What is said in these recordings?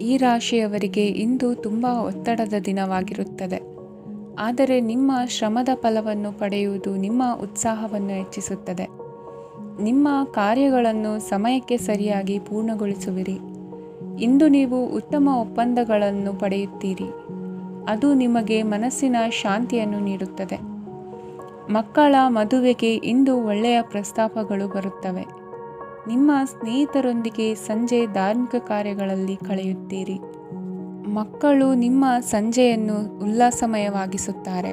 ಈ ರಾಶಿಯವರಿಗೆ ಇಂದು ತುಂಬ ಒತ್ತಡದ ದಿನವಾಗಿರುತ್ತದೆ. ಆದರೆ ನಿಮ್ಮ ಶ್ರಮದ ಫಲವನ್ನು ಪಡೆಯುವುದು ನಿಮ್ಮ ಉತ್ಸಾಹವನ್ನು ಹೆಚ್ಚಿಸುತ್ತದೆ. ನಿಮ್ಮ ಕಾರ್ಯಗಳನ್ನು ಸಮಯಕ್ಕೆ ಸರಿಯಾಗಿ ಪೂರ್ಣಗೊಳಿಸುವಿರಿ. ಇಂದು ನೀವು ಉತ್ತಮ ಒಪ್ಪಂದಗಳನ್ನು ಪಡೆಯುತ್ತೀರಿ. ಅದು ನಿಮಗೆ ಮನಸ್ಸಿನ ಶಾಂತಿಯನ್ನು ನೀಡುತ್ತದೆ. ಮಕ್ಕಳ ಮದುವೆಗೆ ಇಂದು ಒಳ್ಳೆಯ ಪ್ರಸ್ತಾಪಗಳು ಬರುತ್ತವೆ. ನಿಮ್ಮ ಸ್ನೇಹಿತರೊಂದಿಗೆ ಸಂಜೆ ಧಾರ್ಮಿಕ ಕಾರ್ಯಗಳಲ್ಲಿ ಕಳೆಯುತ್ತೀರಿ. ಮಕ್ಕಳು ನಿಮ್ಮ ಸಂಜೆಯನ್ನು ಉಲ್ಲಾಸಮಯವಾಗಿಸುತ್ತಾರೆ.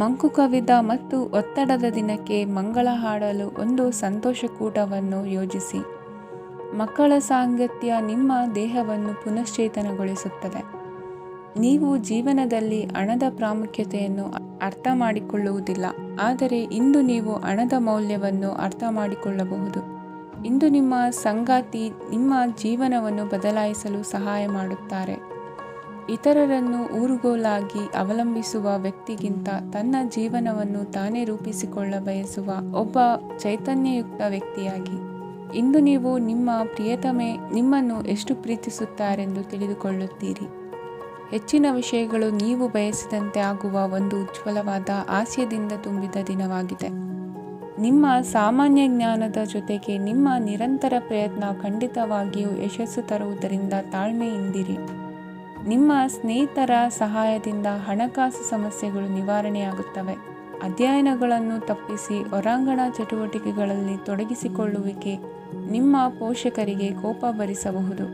ಮಂಕು ಕವಿದ ಮತ್ತು ಒತ್ತಡದ ದಿನಕ್ಕೆ ಮಂಗಳ ಹಾಡಲು ಒಂದು ಸಂತೋಷಕೂಟವನ್ನು ಯೋಜಿಸಿ. ಮಕ್ಕಳ ಸಾಂಗತ್ಯ ನಿಮ್ಮ ದೇಹವನ್ನು ಪುನಶ್ಚೇತನಗೊಳಿಸುತ್ತದೆ. ನೀವು ಜೀವನದಲ್ಲಿ ಹಣದ ಪ್ರಾಮುಖ್ಯತೆಯನ್ನು ಅರ್ಥ ಮಾಡಿಕೊಳ್ಳುವುದಿಲ್ಲ, ಆದರೆ ಇಂದು ನೀವು ಹಣದ ಮೌಲ್ಯವನ್ನು ಅರ್ಥ ಮಾಡಿಕೊಳ್ಳಬಹುದು. ಇಂದು ನಿಮ್ಮ ಸಂಗಾತಿ ನಿಮ್ಮ ಜೀವನವನ್ನು ಬದಲಾಯಿಸಲು ಸಹಾಯ ಮಾಡುತ್ತಾರೆ. ಇತರರನ್ನು ಊರುಗೋಲಾಗಿ ಅವಲಂಬಿಸುವ ವ್ಯಕ್ತಿಗಿಂತ ತನ್ನ ಜೀವನವನ್ನು ತಾನೇ ರೂಪಿಸಿಕೊಳ್ಳ ಬಯಸುವ ಒಬ್ಬ ಚೈತನ್ಯಯುಕ್ತ ವ್ಯಕ್ತಿಯಾಗಿ. ಇಂದು ನೀವು ನಿಮ್ಮ ಪ್ರಿಯತಮೆ ನಿಮ್ಮನ್ನು ಎಷ್ಟು ಪ್ರೀತಿಸುತ್ತಾರೆಂದು ತಿಳಿದುಕೊಳ್ಳುತ್ತೀರಿ. ಹೆಚ್ಚಿನ ವಿಷಯಗಳು ನೀವು ಬಯಸಿದಂತೆ ಆಗುವ ಒಂದು ಉಜ್ವಲವಾದ ಹಾಸ್ಯದಿಂದ ತುಂಬಿದ ದಿನವಾಗಿದೆ. ನಿಮ್ಮ ಸಾಮಾನ್ಯ ಜ್ಞಾನದ ಜೊತೆಗೆ ನಿಮ್ಮ ನಿರಂತರ ಪ್ರಯತ್ನ ಖಂಡಿತವಾಗಿಯೂ ಯಶಸ್ಸು ತರುವುದರಿಂದ ತಾಳ್ಮೆಯಿಂದಿರಿ. ನಿಮ್ಮ ಸ್ನೇಹಿತರ ಸಹಾಯದಿಂದ ಹಣಕಾಸು ಸಮಸ್ಯೆಗಳು ನಿವಾರಣೆಯಾಗುತ್ತವೆ. ಅಧ್ಯಯನಗಳನ್ನು ತಪ್ಪಿಸಿ ಹೊರಾಂಗಣ ಚಟುವಟಿಕೆಗಳಲ್ಲಿ ತೊಡಗಿಸಿಕೊಳ್ಳುವಿಕೆ ನಿಮ್ಮ ಪೋಷಕರಿಗೆ ಕೋಪ ಭರಿಸಬಹುದು.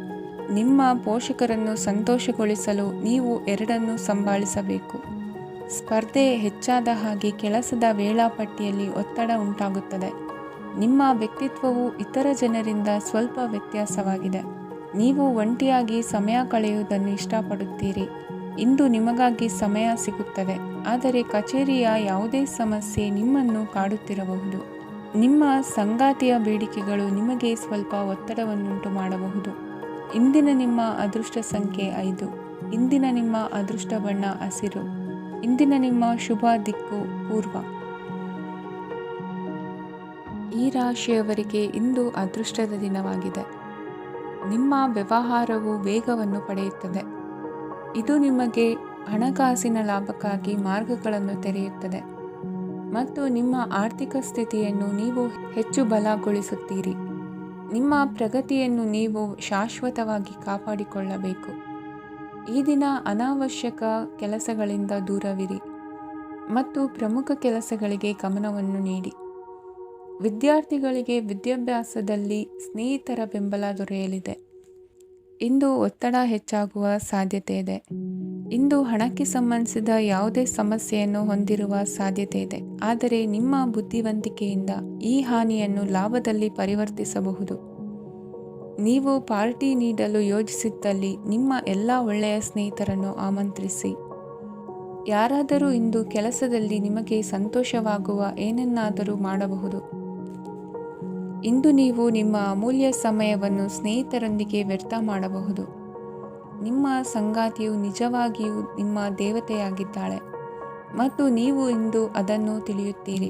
ನಿಮ್ಮ ಪೋಷಕರನ್ನು ಸಂತೋಷಗೊಳಿಸಲು ನೀವು ಎರಡನ್ನೂ ಸಂಭಾಳಿಸಬೇಕು. ಸ್ಪರ್ಧೆ ಹೆಚ್ಚಾದ ಹಾಗೆ ಕೆಲಸದ ವೇಳಾಪಟ್ಟಿಯಲ್ಲಿ ಒತ್ತಡ ಉಂಟಾಗುತ್ತದೆ. ನಿಮ್ಮ ವ್ಯಕ್ತಿತ್ವವು ಇತರ ಜನರಿಂದ ಸ್ವಲ್ಪ ವ್ಯತ್ಯಾಸವಾಗಿದೆ. ನೀವು ಒಂಟಿಯಾಗಿ ಸಮಯ ಕಳೆಯುವುದನ್ನು ಇಷ್ಟಪಡುತ್ತೀರಿ. ಇಂದು ನಿಮಗಾಗಿ ಸಮಯ ಸಿಗುತ್ತದೆ, ಆದರೆ ಕಚೇರಿಯ ಯಾವುದೇ ಸಮಸ್ಯೆ ನಿಮ್ಮನ್ನು ಕಾಡುತ್ತಿರಬಹುದು. ನಿಮ್ಮ ಸಂಗಾತಿಯ ಬೇಡಿಕೆಗಳು ನಿಮಗೆ ಸ್ವಲ್ಪ ಒತ್ತಡವನ್ನುಂಟು ಮಾಡಬಹುದು. ಇಂದಿನ ನಿಮ್ಮ ಅದೃಷ್ಟ ಸಂಖ್ಯೆ 5. ಇಂದಿನ ನಿಮ್ಮ ಅದೃಷ್ಟ ಬಣ್ಣ ಹಸಿರು. ಇಂದಿನ ನಿಮ್ಮ ಶುಭ ದಿಕ್ಕು ಪೂರ್ವ. ಈ ರಾಶಿಯವರಿಗೆ ಇಂದು ಅದೃಷ್ಟದ ದಿನವಾಗಿದೆ. ನಿಮ್ಮ ವ್ಯವಹಾರವು ವೇಗವನ್ನು ಪಡೆಯುತ್ತದೆ. ಇದು ನಿಮಗೆ ಹಣಕಾಸಿನ ಲಾಭಕ್ಕಾಗಿ ಮಾರ್ಗಗಳನ್ನು ತೆರೆಯುತ್ತದೆ ಮತ್ತು ನಿಮ್ಮ ಆರ್ಥಿಕ ಸ್ಥಿತಿಯನ್ನು ನೀವು ಹೆಚ್ಚು ಬಲಗೊಳಿಸುತ್ತೀರಿ. ನಿಮ್ಮ ಪ್ರಗತಿಯನ್ನು ನೀವು ಶಾಶ್ವತವಾಗಿ ಕಾಪಾಡಿಕೊಳ್ಳಬೇಕು. ಈ ದಿನ ಅನಾವಶ್ಯಕ ಕೆಲಸಗಳಿಂದ ದೂರವಿರಿ ಮತ್ತು ಪ್ರಮುಖ ಕೆಲಸಗಳಿಗೆ ಗಮನವನ್ನು ನೀಡಿ. ವಿದ್ಯಾರ್ಥಿಗಳಿಗೆ ವಿದ್ಯಾಭ್ಯಾಸದಲ್ಲಿ ಸ್ನೇಹಿತರ ಬೆಂಬಲ ದೊರೆಯಲಿದೆ. ಇಂದು ಒತ್ತಡ ಹೆಚ್ಚಾಗುವ ಸಾಧ್ಯತೆ ಇದೆ. ಇಂದು ಹಣಕ್ಕೆ ಸಂಬಂಧಿಸಿದ ಯಾವುದೇ ಸಮಸ್ಯೆಯನ್ನು ಹೊಂದಿರುವ ಸಾಧ್ಯತೆ ಇದೆ, ಆದರೆ ನಿಮ್ಮ ಬುದ್ಧಿವಂತಿಕೆಯಿಂದ ಈ ಹಾನಿಯನ್ನು ಲಾಭದಲ್ಲಿ ಪರಿವರ್ತಿಸಬಹುದು. ನೀವು ಪಾರ್ಟಿ ನೀಡಲು ಯೋಜಿಸಿದ್ದಲ್ಲಿ ನಿಮ್ಮ ಎಲ್ಲ ಒಳ್ಳೆಯ ಸ್ನೇಹಿತರನ್ನು ಆಮಂತ್ರಿಸಿ. ಯಾರಾದರೂ ಇಂದು ಕೆಲಸದಲ್ಲಿ ನಿಮಗೆ ಸಂತೋಷವಾಗುವ ಏನನ್ನಾದರೂ ಮಾಡಬಹುದು. ಇಂದು ನೀವು ನಿಮ್ಮ ಅಮೂಲ್ಯ ಸಮಯವನ್ನು ಸ್ನೇಹಿತರೊಂದಿಗೆ ವ್ಯರ್ಥ ಮಾಡಬಹುದು. ನಿಮ್ಮ ಸಂಗಾತಿಯು ನಿಜವಾಗಿಯೂ ನಿಮ್ಮ ದೇವತೆಯಾಗಿದ್ದಾಳೆ ಮತ್ತು ನೀವು ಇಂದು ಅದನ್ನು ತಿಳಿಯುತ್ತೀರಿ.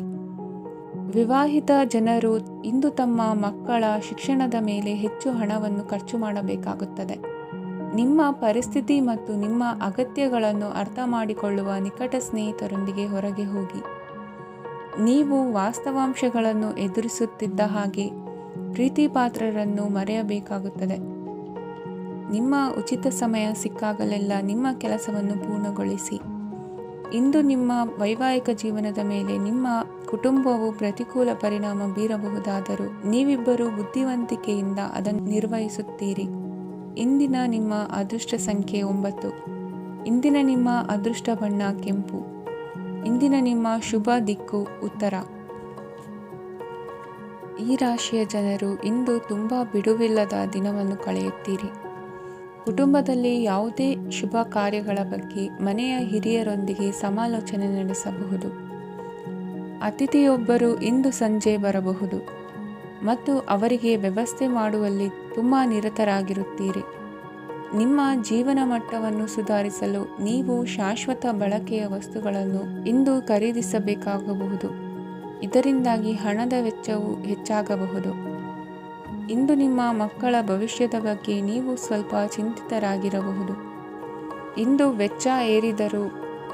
ವಿವಾಹಿತ ಜನರು ಇಂದು ತಮ್ಮ ಮಕ್ಕಳ ಶಿಕ್ಷಣದ ಮೇಲೆ ಹೆಚ್ಚು ಹಣವನ್ನು ಖರ್ಚು ಮಾಡಬೇಕಾಗುತ್ತದೆ. ನಿಮ್ಮ ಪರಿಸ್ಥಿತಿ ಮತ್ತು ನಿಮ್ಮ ಅಗತ್ಯಗಳನ್ನು ಅರ್ಥ ಮಾಡಿಕೊಳ್ಳುವ ನಿಕಟ ಸ್ನೇಹಿತರೊಂದಿಗೆ ಹೊರಗೆ ಹೋಗಿ. ನೀವು ವಾಸ್ತವಾಂಶಗಳನ್ನು ಎದುರಿಸುತ್ತಿದ್ದ ಹಾಗೆ ಪ್ರೀತಿಪಾತ್ರರನ್ನು ಮರೆಯಬೇಕಾಗುತ್ತದೆ. ನಿಮ್ಮ ಉಚಿತ ಸಮಯ ಸಿಕ್ಕಾಗಲೆಲ್ಲ ನಿಮ್ಮ ಕೆಲಸವನ್ನು ಪೂರ್ಣಗೊಳಿಸಿ. ಇಂದು ನಿಮ್ಮ ವೈವಾಹಿಕ ಜೀವನದ ಮೇಲೆ ನಿಮ್ಮ ಕುಟುಂಬವು ಪ್ರತಿಕೂಲ ಪರಿಣಾಮ ಬೀರಬಹುದಾದರೂ ನೀವಿಬ್ಬರು ಬುದ್ಧಿವಂತಿಕೆಯಿಂದ ಅದನ್ನು ನಿರ್ವಹಿಸುತ್ತೀರಿ. ಇಂದಿನ ನಿಮ್ಮ ಅದೃಷ್ಟ ಸಂಖ್ಯೆ 9. ಇಂದಿನ ನಿಮ್ಮ ಅದೃಷ್ಟ ಬಣ್ಣ ಕೆಂಪು. ಇಂದಿನ ನಿಮ್ಮ ಶುಭ ದಿಕ್ಕು ಉತ್ತರ. ಈ ರಾಶಿಯ ಜನರು ಇಂದು ತುಂಬ ಬಿಡುವಿಲ್ಲದ ದಿನವನ್ನು ಕಳೆಯುತ್ತೀರಿ. ಕುಟುಂಬದಲ್ಲಿ ಯಾವುದೇ ಶುಭ ಕಾರ್ಯಗಳ ಬಗ್ಗೆ ಮನೆಯ ಹಿರಿಯರೊಂದಿಗೆ ಸಮಾಲೋಚನೆ ನಡೆಸಬಹುದು. ಅತಿಥಿಯೊಬ್ಬರು ಇಂದು ಸಂಜೆ ಬರಬಹುದು ಮತ್ತು ಅವರಿಗೆ ವ್ಯವಸ್ಥೆ ಮಾಡುವಲ್ಲಿ ತುಂಬ ನಿರತರಾಗಿರುತ್ತೀರಿ. ನಿಮ್ಮ ಜೀವನ ಮಟ್ಟವನ್ನು ಸುಧಾರಿಸಲು ನೀವು ಶಾಶ್ವತ ಬಳಕೆಯ ವಸ್ತುಗಳನ್ನು ಇಂದು ಖರೀದಿಸಬೇಕಾಗಬಹುದು. ಇದರಿಂದಾಗಿ ಹಣದ ವೆಚ್ಚವು ಹೆಚ್ಚಾಗಬಹುದು. ಇಂದು ನಿಮ್ಮ ಮಕ್ಕಳ ಭವಿಷ್ಯದ ಬಗ್ಗೆ ನೀವು ಸ್ವಲ್ಪ ಚಿಂತಿತರಾಗಿರಬಹುದು. ಇಂದು ವೆಚ್ಚ ಏರಿದರೂ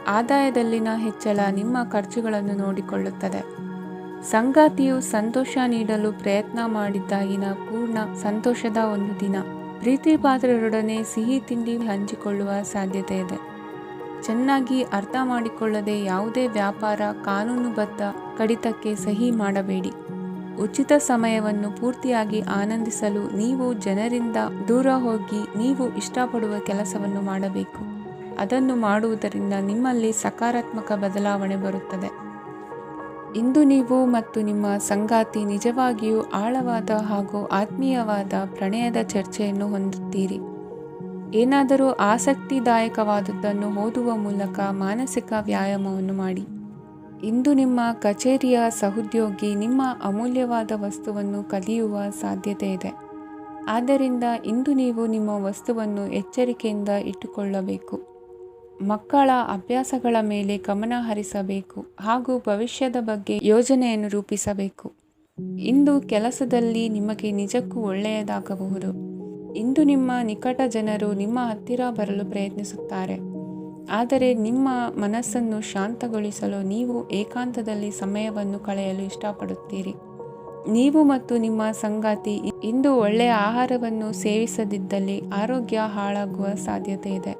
ಆದಾಯದಲ್ಲಿನ ಹೆಚ್ಚಳ ನಿಮ್ಮ ಖರ್ಚುಗಳನ್ನು ನೋಡಿಕೊಳ್ಳುತ್ತದೆ. ಸಂಗಾತಿಯು ಸಂತೋಷ ನೀಡಲು ಪ್ರಯತ್ನ ಮಾಡಿದ್ದಾಗಿನ ಪೂರ್ಣ ಸಂತೋಷದ ಒಂದು ದಿನ. ಪ್ರೀತಿ ಪಾತ್ರರೊಡನೆ ಸಿಹಿ ತಿಂಡಿ ಹಂಚಿಕೊಳ್ಳುವ ಸಾಧ್ಯತೆ ಇದೆ. ಚೆನ್ನಾಗಿ ಅರ್ಥ ಮಾಡಿಕೊಳ್ಳದೆ ಯಾವುದೇ ವ್ಯಾಪಾರ ಕಾನೂನುಬದ್ಧ ಕಡಿತಕ್ಕೆ ಸಹಿ ಮಾಡಬೇಡಿ. ಉಚಿತ ಸಮಯವನ್ನು ಪೂರ್ತಿಯಾಗಿ ಆನಂದಿಸಲು ನೀವು ಜನರಿಂದ ದೂರ ಹೋಗಿ ನೀವು ಇಷ್ಟಪಡುವ ಕೆಲಸವನ್ನು ಮಾಡಬೇಕು. ಅದನ್ನು ಮಾಡುವುದರಿಂದ ನಿಮ್ಮಲ್ಲಿ ಸಕಾರಾತ್ಮಕ ಬದಲಾವಣೆ ಬರುತ್ತದೆ. ಇಂದು ನೀವು ಮತ್ತು ನಿಮ್ಮ ಸಂಗಾತಿ ನಿಜವಾಗಿಯೂ ಆಳವಾದ ಹಾಗೂ ಆತ್ಮೀಯವಾದ ಪ್ರಣಯದ ಚರ್ಚೆಯನ್ನು ಹೊಂದುತ್ತೀರಿ. ಏನಾದರೂ ಆಸಕ್ತಿದಾಯಕವಾದದ್ದನ್ನು ಓದುವ ಮೂಲಕ ಮಾನಸಿಕ ವ್ಯಾಯಾಮವನ್ನು ಮಾಡಿ. ಇಂದು ನಿಮ್ಮ ಕಚೇರಿಯ ಸಹೋದ್ಯೋಗಿ ನಿಮ್ಮ ಅಮೂಲ್ಯವಾದ ವಸ್ತುವನ್ನು ಕದಿಯುವ ಸಾಧ್ಯತೆ ಇದೆ. ಆದ್ದರಿಂದ ಇಂದು ನೀವು ನಿಮ್ಮ ವಸ್ತುವನ್ನು ಎಚ್ಚರಿಕೆಯಿಂದ ಇಟ್ಟುಕೊಳ್ಳಬೇಕು. ಮಕ್ಕಳ ಅಭ್ಯಾಸಗಳ ಮೇಲೆ ಗಮನ ಹರಿಸಬೇಕು ಹಾಗೂ ಭವಿಷ್ಯದ ಬಗ್ಗೆ ಯೋಜನೆಯನ್ನು ರೂಪಿಸಬೇಕು. ಇಂದು ಕೆಲಸದಲ್ಲಿ ನಿಮಗೆ ನಿಜಕ್ಕೂ ಒಳ್ಳೆಯದಾಗಬಹುದು. ಇಂದು ನಿಮ್ಮ ನಿಕಟ ಜನರು ನಿಮ್ಮ ಹತ್ತಿರ ಬರಲು ಪ್ರಯತ್ನಿಸುತ್ತಾರೆ. ಆದರೆ ನಿಮ್ಮ ಮನಸ್ಸನ್ನು ಶಾಂತಗೊಳಿಸಲು ನೀವು ಏಕಾಂತದಲ್ಲಿ ಸಮಯವನ್ನು ಕಳೆಯಲು ಇಷ್ಟಪಡುತ್ತೀರಿ. ನೀವು ಮತ್ತು ನಿಮ್ಮ ಸಂಗಾತಿ ಇಂದು ಒಳ್ಳೆಯ ಆಹಾರವನ್ನು ಸೇವಿಸದಿದ್ದಲ್ಲಿ ಆರೋಗ್ಯ ಹಾಳಾಗುವ ಸಾಧ್ಯತೆ ಇದೆ.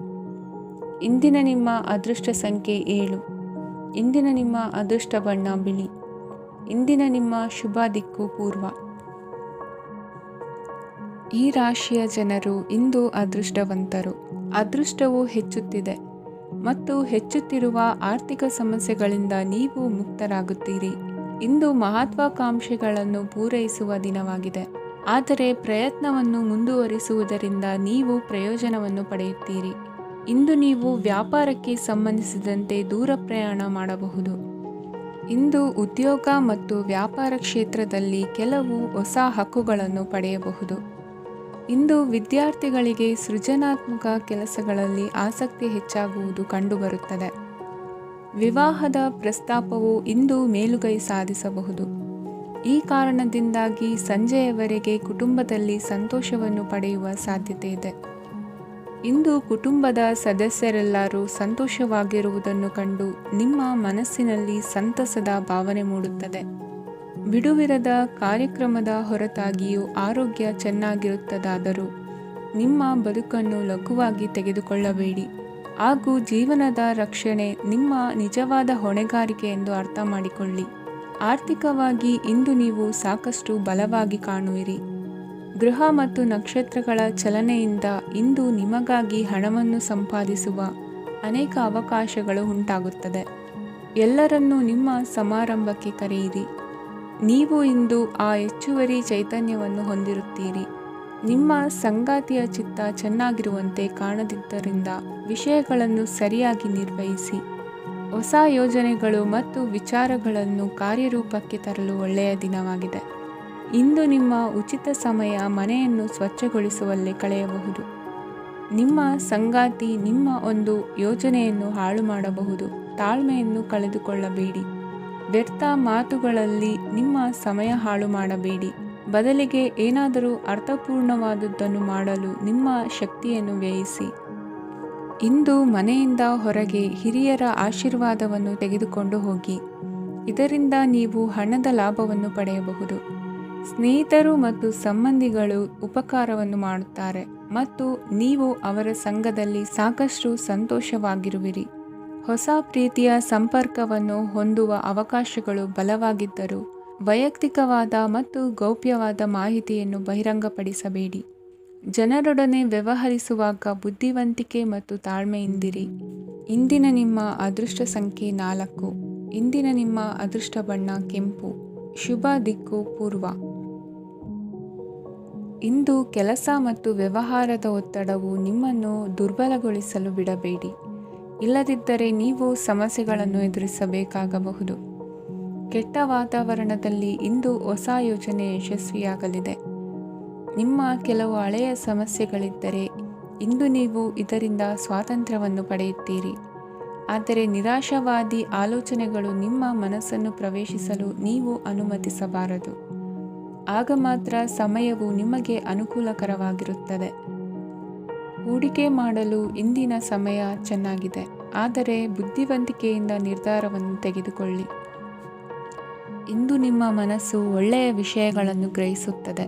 ಇಂದಿನ ನಿಮ್ಮ ಅದೃಷ್ಟ ಸಂಖ್ಯೆ 7. ಇಂದಿನ ನಿಮ್ಮ ಅದೃಷ್ಟ ಬಣ್ಣ ಬಿಳಿ. ಇಂದಿನ ನಿಮ್ಮ ಶುಭ ದಿಕ್ಕು ಪೂರ್ವ. ಈ ರಾಶಿಯ ಜನರು ಇಂದು ಅದೃಷ್ಟವಂತರು. ಅದೃಷ್ಟವು ಹೆಚ್ಚುತ್ತಿದೆ ಮತ್ತು ಹೆಚ್ಚುತ್ತಿರುವ ಆರ್ಥಿಕ ಸಮಸ್ಯೆಗಳಿಂದ ನೀವು ಮುಕ್ತರಾಗುತ್ತೀರಿ. ಇಂದು ಮಹತ್ವಾಕಾಂಕ್ಷೆಗಳನ್ನು ಪೂರೈಸುವ ದಿನವಾಗಿದೆ. ಆದರೆ ಪ್ರಯತ್ನವನ್ನು ಮುಂದುವರಿಸುವುದರಿಂದ ನೀವು ಪ್ರಯೋಜನವನ್ನು ಪಡೆಯುತ್ತೀರಿ. ಇಂದು ನೀವು ವ್ಯಾಪಾರಕ್ಕೆ ಸಂಬಂಧಿಸಿದಂತೆ ದೂರ ಪ್ರಯಾಣ ಮಾಡಬಹುದು. ಇಂದು ಉದ್ಯೋಗ ಮತ್ತು ವ್ಯಾಪಾರ ಕ್ಷೇತ್ರದಲ್ಲಿ ಕೆಲವು ಹೊಸ ಹಕ್ಕುಗಳನ್ನು ಪಡೆಯಬಹುದು. ಇಂದು ವಿದ್ಯಾರ್ಥಿಗಳಿಗೆ ಸೃಜನಾತ್ಮಕ ಕೆಲಸಗಳಲ್ಲಿ ಆಸಕ್ತಿ ಹೆಚ್ಚಾಗುವುದು ಕಂಡುಬರುತ್ತದೆ. ವಿವಾಹದ ಪ್ರಸ್ತಾಪವು ಇಂದು ಮೇಲುಗೈ ಸಾಧಿಸಬಹುದು. ಈ ಕಾರಣದಿಂದಾಗಿ ಸಂಜೆಯವರೆಗೆ ಕುಟುಂಬದಲ್ಲಿ ಸಂತೋಷವನ್ನು ಪಡೆಯುವ ಸಾಧ್ಯತೆ ಇದೆ. ಇಂದು ಕುಟುಂಬದ ಸದಸ್ಯರೆಲ್ಲರೂ ಸಂತೋಷವಾಗಿರುವುದನ್ನು ಕಂಡು ನಿಮ್ಮ ಮನಸ್ಸಿನಲ್ಲಿ ಸಂತಸದ ಭಾವನೆ ಮೂಡುತ್ತದೆ. ಬಿಡುವಿರದ ಕಾರ್ಯಕ್ರಮದ ಹೊರತಾಗಿಯೂ ಆರೋಗ್ಯ ಚೆನ್ನಾಗಿರುತ್ತದಾದರೂ ನಿಮ್ಮ ಬದುಕನ್ನು ಲಘುವಾಗಿ ತೆಗೆದುಕೊಳ್ಳಬೇಡಿ ಹಾಗೂ ಜೀವನದ ರಕ್ಷಣೆ ನಿಮ್ಮ ನಿಜವಾದ ಹೊಣೆಗಾರಿಕೆ ಎಂದು ಅರ್ಥ ಮಾಡಿಕೊಳ್ಳಿ. ಆರ್ಥಿಕವಾಗಿ ಇಂದು ನೀವು ಸಾಕಷ್ಟು ಬಲವಾಗಿ ಕಾಣುವಿರಿ. ಗ್ರಹ ಮತ್ತು ನಕ್ಷತ್ರಗಳ ಚಲನೆಯಿಂದ ಇಂದು ನಿಮಗಾಗಿ ಹಣವನ್ನು ಸಂಪಾದಿಸುವ ಅನೇಕ ಅವಕಾಶಗಳು ಉಂಟಾಗುತ್ತದೆ. ಎಲ್ಲರನ್ನೂ ನಿಮ್ಮ ಸಮಾರಂಭಕ್ಕೆ ಕರೆಯಿರಿ. ನೀವು ಇಂದು ಆ ಹೆಚ್ಚುವರಿ ಚೈತನ್ಯವನ್ನು ಹೊಂದಿರುತ್ತೀರಿ. ನಿಮ್ಮ ಸಂಗಾತಿಯ ಚಿತ್ತ ಚೆನ್ನಾಗಿರುವಂತೆ ಕಾಣದಿದ್ದರಿಂದ ವಿಷಯಗಳನ್ನು ಸರಿಯಾಗಿ ನಿರ್ವಹಿಸಿ. ಹೊಸ ಯೋಜನೆಗಳು ಮತ್ತು ವಿಚಾರಗಳನ್ನು ಕಾರ್ಯರೂಪಕ್ಕೆ ತರಲು ಒಳ್ಳೆಯ ದಿನವಾಗಿದೆ. ಇಂದು ನಿಮ್ಮ ಉಚಿತ ಸಮಯ ಮನೆಯನ್ನು ಸ್ವಚ್ಛಗೊಳಿಸುವಲ್ಲಿ ಕಳೆಯಬಹುದು. ನಿಮ್ಮ ಸಂಗಾತಿ ನಿಮ್ಮ ಒಂದು ಯೋಜನೆಯನ್ನು ಹಾಳು ಮಾಡಬಹುದು. ತಾಳ್ಮೆಯನ್ನು ಕಳೆದುಕೊಳ್ಳಬೇಡಿ. ವ್ಯರ್ಥ ಮಾತುಗಳಲ್ಲಿ ನಿಮ್ಮ ಸಮಯ ಹಾಳು ಮಾಡಬೇಡಿ. ಬದಲಿಗೆ ಏನಾದರೂ ಅರ್ಥಪೂರ್ಣವಾದುದನ್ನು ಮಾಡಲು ನಿಮ್ಮ ಶಕ್ತಿಯನ್ನು ವ್ಯಯಿಸಿ. ಇಂದು ಮನೆಯಿಂದ ಹೊರಗೆ ಹಿರಿಯರ ಆಶೀರ್ವಾದವನ್ನು ತೆಗೆದುಕೊಂಡು ಹೋಗಿ. ಇದರಿಂದ ನೀವು ಹಣದ ಲಾಭವನ್ನು ಪಡೆಯಬಹುದು. ಸ್ನೇಹಿತರು ಮತ್ತು ಸಂಬಂಧಿಗಳು ಉಪಕಾರವನ್ನು ಮಾಡುತ್ತಾರೆ ಮತ್ತು ನೀವು ಅವರ ಸಂಘದಲ್ಲಿ ಸಾಕಷ್ಟು ಸಂತೋಷವಾಗಿರುವಿರಿ. ಹೊಸ ಪ್ರೀತಿಯ ಸಂಪರ್ಕವನ್ನು ಹೊಂದುವ ಅವಕಾಶಗಳು ಬಲವಾಗಿದ್ದರೂ ವೈಯಕ್ತಿಕವಾದ ಮತ್ತು ಗೌಪ್ಯವಾದ ಮಾಹಿತಿಯನ್ನು ಬಹಿರಂಗಪಡಿಸಬೇಡಿ. ಜನರೊಡನೆ ವ್ಯವಹರಿಸುವಾಗ ಬುದ್ಧಿವಂತಿಕೆ ಮತ್ತು ತಾಳ್ಮೆಯಿಂದಿರಿ. ಇಂದಿನ ನಿಮ್ಮ ಅದೃಷ್ಟ ಸಂಖ್ಯೆ 4. ಇಂದಿನ ನಿಮ್ಮ ಅದೃಷ್ಟ ಬಣ್ಣ ಕೆಂಪು. ಶುಭ ದಿಕ್ಕು ಪೂರ್ವ. ಇಂದು ಕೆಲಸ ಮತ್ತು ವ್ಯವಹಾರದ ಒತ್ತಡವು ನಿಮ್ಮನ್ನು ದುರ್ಬಲಗೊಳಿಸಲು ಬಿಡಬೇಡಿ. ಇಲ್ಲದಿದ್ದರೆ ನೀವು ಸಮಸ್ಯೆಗಳನ್ನು ಎದುರಿಸಬೇಕಾಗಬಹುದು. ಕೆಟ್ಟ ವಾತಾವರಣದಲ್ಲಿ ಇಂದು ಹೊಸ ಯೋಜನೆ ಯಶಸ್ವಿಯಾಗಲಿದೆ. ನಿಮ್ಮ ಕೆಲವು ಹಳೆಯ ಸಮಸ್ಯೆಗಳಿದ್ದರೆ ಇಂದು ನೀವು ಇದರಿಂದ ಸ್ವಾತಂತ್ರ್ಯವನ್ನು ಪಡೆಯುತ್ತೀರಿ. ಆದರೆ ನಿರಾಶಾವಾದಿ ಆಲೋಚನೆಗಳು ನಿಮ್ಮ ಮನಸ್ಸನ್ನು ಪ್ರವೇಶಿಸಲು ನೀವು ಅನುಮತಿಸಬಾರದು. ಆಗ ಮಾತ್ರ ಸಮಯವು ನಿಮಗೆ ಅನುಕೂಲಕರವಾಗಿರುತ್ತದೆ. ಹೂಡಿಕೆ ಮಾಡಲು ಇಂದಿನ ಸಮಯ ಚೆನ್ನಾಗಿದೆ, ಆದರೆ ಬುದ್ಧಿವಂತಿಕೆಯಿಂದ ನಿರ್ಧಾರವನ್ನು ತೆಗೆದುಕೊಳ್ಳಿ. ಇಂದು ನಿಮ್ಮ ಮನಸ್ಸು ಒಳ್ಳೆಯ ವಿಷಯಗಳನ್ನು ಗ್ರಹಿಸುತ್ತದೆ.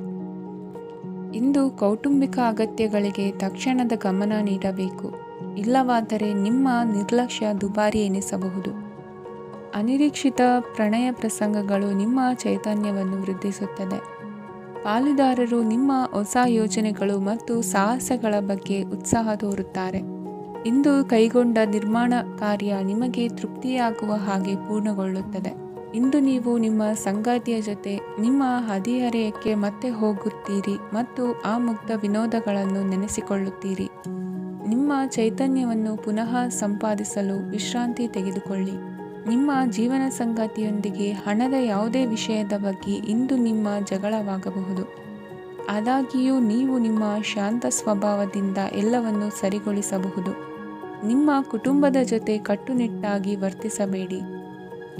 ಇಂದು ಕೌಟುಂಬಿಕ ಅಗತ್ಯಗಳಿಗೆ ತಕ್ಷಣದ ಗಮನ ನೀಡಬೇಕು, ಇಲ್ಲವಾದರೆ ನಿಮ್ಮ ನಿರ್ಲಕ್ಷ್ಯ ದುಬಾರಿ ಎನಿಸಬಹುದು. ಅನಿರೀಕ್ಷಿತ ಪ್ರಣಯ ಪ್ರಸಂಗಗಳು ನಿಮ್ಮ ಚೈತನ್ಯವನ್ನು ವೃದ್ಧಿಸುತ್ತದೆ. ಪಾಲುದಾರರು ನಿಮ್ಮ ಹೊಸ ಯೋಜನೆಗಳು ಮತ್ತು ಸಾಹಸಗಳ ಬಗ್ಗೆ ಉತ್ಸಾಹ ತೋರುತ್ತಾರೆ. ಇಂದು ಕೈಗೊಂಡ ನಿರ್ಮಾಣ ಕಾರ್ಯ ನಿಮಗೆ ತೃಪ್ತಿಯಾಗುವ ಹಾಗೆ ಪೂರ್ಣಗೊಳ್ಳುತ್ತದೆ. ಇಂದು ನೀವು ನಿಮ್ಮ ಸಂಗಾತಿಯ ಜೊತೆ ನಿಮ್ಮ ಹದಿಹರೆಯಕ್ಕೆ ಮತ್ತೆ ಹೋಗುತ್ತೀರಿ ಮತ್ತು ಆ ಮುಗ್ಧ ವಿನೋದಗಳನ್ನು ನೆನೆಸಿಕೊಳ್ಳುತ್ತೀರಿ. ನಿಮ್ಮ ಚೈತನ್ಯವನ್ನು ಪುನಃ ಸಂಪಾದಿಸಲು ವಿಶ್ರಾಂತಿ ತೆಗೆದುಕೊಳ್ಳಿ. ನಿಮ್ಮ ಜೀವನ ಸಂಗಾತಿಯೊಂದಿಗೆ ಹಣದ ಯಾವುದೇ ವಿಷಯದ ಬಗ್ಗೆ ಇಂದು ನಿಮ್ಮ ಜಗಳವಾಗಬಹುದು. ಆದಾಗ್ಯೂ ನೀವು ನಿಮ್ಮ ಶಾಂತ ಸ್ವಭಾವದಿಂದ ಎಲ್ಲವನ್ನು ಸರಿಗೊಳಿಸಬಹುದು. ನಿಮ್ಮ ಕುಟುಂಬದ ಜೊತೆ ಕಟ್ಟುನಿಟ್ಟಾಗಿ ವರ್ತಿಸಬೇಡಿ.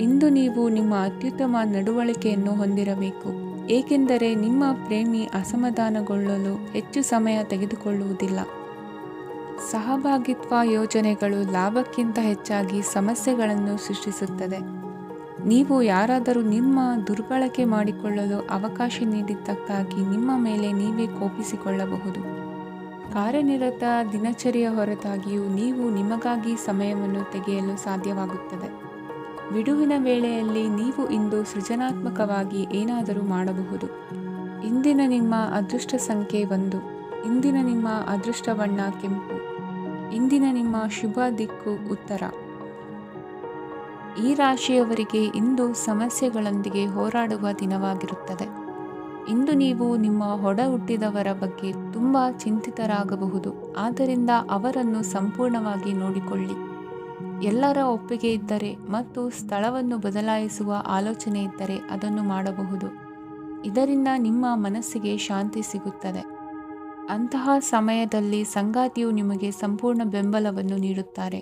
ಇಂದು ನೀವು ನಿಮ್ಮ ಅತ್ಯುತ್ತಮ ನಡವಳಿಕೆಯನ್ನು ಹೊಂದಿರಬೇಕು, ಏಕೆಂದರೆ ನಿಮ್ಮ ಪ್ರೇಮಿ ಅಸಮಾಧಾನಗೊಳ್ಳಲು ಹೆಚ್ಚು ಸಮಯ ತೆಗೆದುಕೊಳ್ಳುವುದಿಲ್ಲ. ಸಹಭಾಗಿತ್ವ ಯೋಜನೆಗಳು ಲಾಭಕ್ಕಿಂತ ಹೆಚ್ಚಾಗಿ ಸಮಸ್ಯೆಗಳನ್ನು ಸೃಷ್ಟಿಸುತ್ತದೆ. ನೀವು ಯಾರಾದರೂ ನಿಮ್ಮ ದುರ್ಬಳಕೆ ಮಾಡಿಕೊಳ್ಳಲು ಅವಕಾಶ ನೀಡಿದ್ದಕ್ಕಾಗಿ ನಿಮ್ಮ ಮೇಲೆ ನೀವೇ ಕೋಪಿಸಿಕೊಳ್ಳಬಹುದು. ಕಾರ್ಯನಿರತ ದಿನಚರಿಯ ಹೊರತಾಗಿಯೂ ನೀವು ನಿಮಗಾಗಿ ಸಮಯವನ್ನು ತೆಗೆಯಲು ಸಾಧ್ಯವಾಗುತ್ತದೆ. ಬಿಡುವಿನ ವೇಳೆಯಲ್ಲಿ ನೀವು ಇಂದು ಸೃಜನಾತ್ಮಕವಾಗಿ ಏನಾದರೂ ಮಾಡಬಹುದು. ಇಂದಿನ ನಿಮ್ಮ ಅದೃಷ್ಟ ಸಂಖ್ಯೆ 1. ಇಂದಿನ ನಿಮ್ಮ ಅದೃಷ್ಟ ಬಣ್ಣ ಕೆಂಪು. ಇಂದಿನ ನಿಮ್ಮ ಶುಭ ದಿಕ್ಕು ಉತ್ತರ. ಈ ರಾಶಿಯವರಿಗೆ ಇಂದು ಸಮಸ್ಯೆಗಳೊಂದಿಗೆ ಹೋರಾಡುವ ದಿನವಾಗಿರುತ್ತದೆ. ಇಂದು ನೀವು ನಿಮ್ಮ ಒಡ ಹುಟ್ಟಿದವರ ಬಗ್ಗೆ ತುಂಬ ಚಿಂತಿತರಾಗಬಹುದು. ಆದ್ದರಿಂದ ಅವರನ್ನು ಸಂಪೂರ್ಣವಾಗಿ ನೋಡಿಕೊಳ್ಳಿ. ಎಲ್ಲರ ಒಪ್ಪಿಗೆ ಇದ್ದರೆ ಮತ್ತು ಸ್ಥಳವನ್ನು ಬದಲಾಯಿಸುವ ಆಲೋಚನೆ ಇದ್ದರೆ ಅದನ್ನು ಮಾಡಬಹುದು. ಇದರಿಂದ ನಿಮ್ಮ ಮನಸ್ಸಿಗೆ ಶಾಂತಿ ಸಿಗುತ್ತದೆ. ಅಂತಹ ಸಮಯದಲ್ಲಿ ಸಂಗಾತಿಯು ನಿಮಗೆ ಸಂಪೂರ್ಣ ಬೆಂಬಲವನ್ನು ನೀಡುತ್ತಾರೆ.